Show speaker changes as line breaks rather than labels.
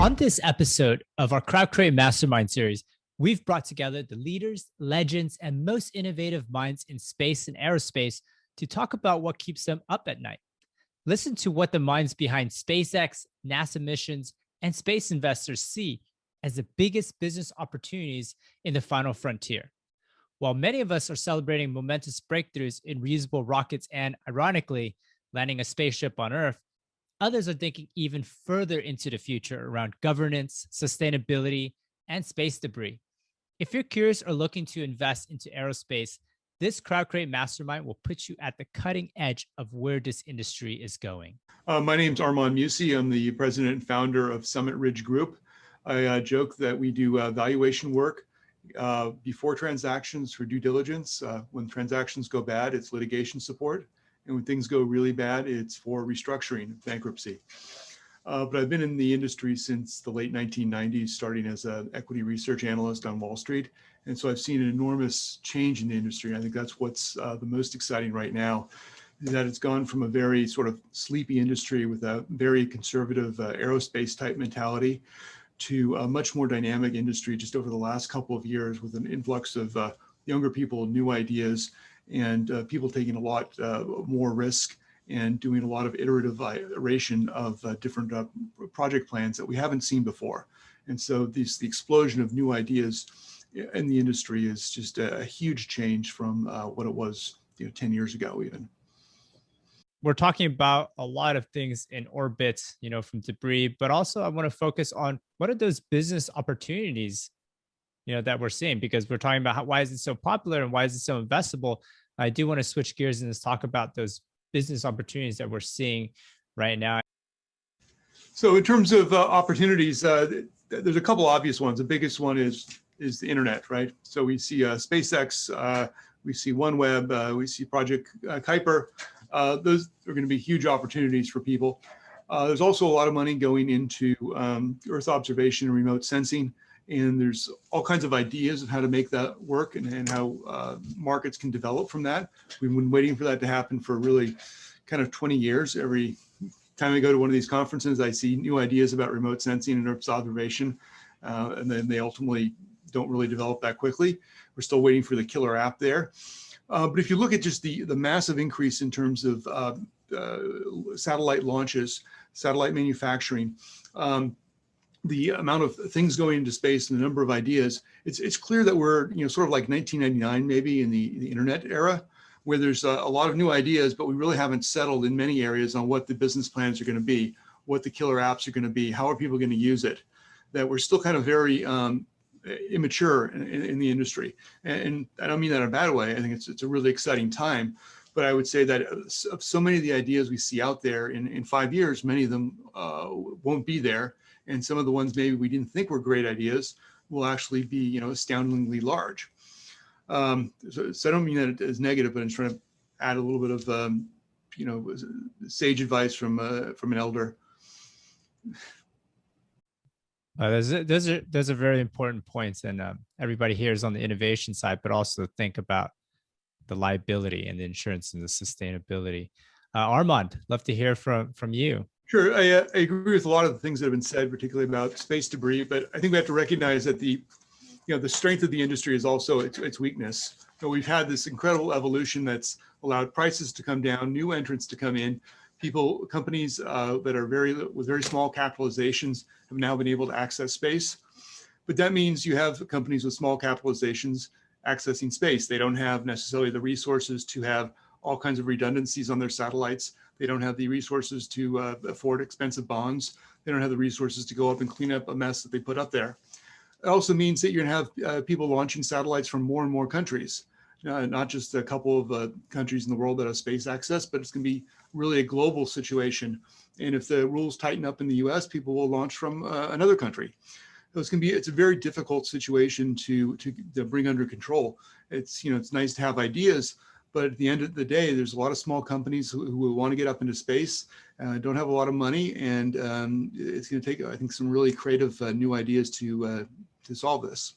On this episode of our Crowd Create Mastermind series, we've brought together the leaders, legends, and most innovative minds in space and aerospace to talk about what keeps them up at night. Listen to what the minds behind SpaceX, NASA missions, and space investors see as the biggest business opportunities in the final frontier. While many of us are celebrating momentous breakthroughs in reusable rockets and, ironically, landing a spaceship on Earth, others are thinking even further into the future around governance, sustainability, and space debris. If you're curious or looking to invest into aerospace, this Crowd Create Mastermind will put you at the cutting edge of where this industry is going.
My name's Armand Musey. I'm the president and founder of Summit Ridge Group. I joke that we do valuation work before transactions for due diligence. When transactions go bad, it's litigation support. And when things go really bad, it's for restructuring, bankruptcy. But I've been in the industry since the late 1990s, starting as an equity research analyst on Wall Street. And so I've seen an enormous change in the industry. I think that's what's the most exciting right now, is that it's gone from a very sort of sleepy industry with a very conservative aerospace type mentality to a much more dynamic industry just over the last couple of years, with an influx of younger people, new ideas, and people taking a lot more risk and doing a lot of iterative iteration of different project plans that we haven't seen before. And so the explosion of new ideas in the industry is just a huge change from what it was 10 years ago even.
We're talking about a lot of things in orbit, from debris, but also I want to focus on what are those business opportunities that we're seeing, because we're talking about why is it so popular and why is it so investable. I do want to switch gears and just talk about those business opportunities that we're seeing right now.
So in terms of opportunities, there's a couple obvious ones. The biggest one is the internet, right? So we see SpaceX, we see OneWeb, we see Project Kuiper. Those are going to be huge opportunities for people. There's also a lot of money going into Earth observation and remote sensing. And there's all kinds of ideas of how to make that work and how markets can develop from that. We've been waiting for that to happen for really kind of 20 years. Every time I go to one of these conferences, I see new ideas about remote sensing and Earth observation, and then they ultimately don't really develop that quickly. We're still waiting for the killer app there. But if you look at just the massive increase in terms of satellite launches, satellite manufacturing, the amount of things going into space and the number of ideas, it's clear that we're sort of like 1999 maybe in the internet era, where there's a lot of new ideas, but we really haven't settled in many areas on what the business plans are going to be, what the killer apps are going to be, how are people going to use it. That we're still kind of very immature in the industry, and I don't mean that in a bad way. I think it's a really exciting time. But I would say that of so many of the ideas we see out there in 5 years, many of them won't be there. And some of the ones maybe we didn't think were great ideas will actually be, astoundingly large. So I don't mean that as negative, but I'm trying to add a little bit of, sage advice from an elder.
Those are very important points, and everybody here is on the innovation side, but also think about the liability and the insurance and the sustainability. Armand, love to hear from you.
Sure, I agree with a lot of the things that have been said, particularly about space debris. But I think we have to recognize that the strength of the industry is also its weakness. So we've had this incredible evolution that's allowed prices to come down, new entrants to come in. Companies that are with very small capitalizations have now been able to access space. But that means you have companies with small capitalizations accessing space. They don't have necessarily the resources to have all kinds of redundancies on their satellites. They don't have the resources to afford expensive bonds. They don't have the resources to go up and clean up a mess that they put up there. It also means that you're going to have people launching satellites from more and more countries, not just a couple of countries in the world that have space access, but it's going to be really a global situation. And if the rules tighten up in the US, people will launch from another country. So it's a very difficult situation to bring under control. It's nice to have ideas, but at the end of the day, there's a lot of small companies who want to get up into space, don't have a lot of money, and it's going to take, I think, some really creative new ideas to solve this.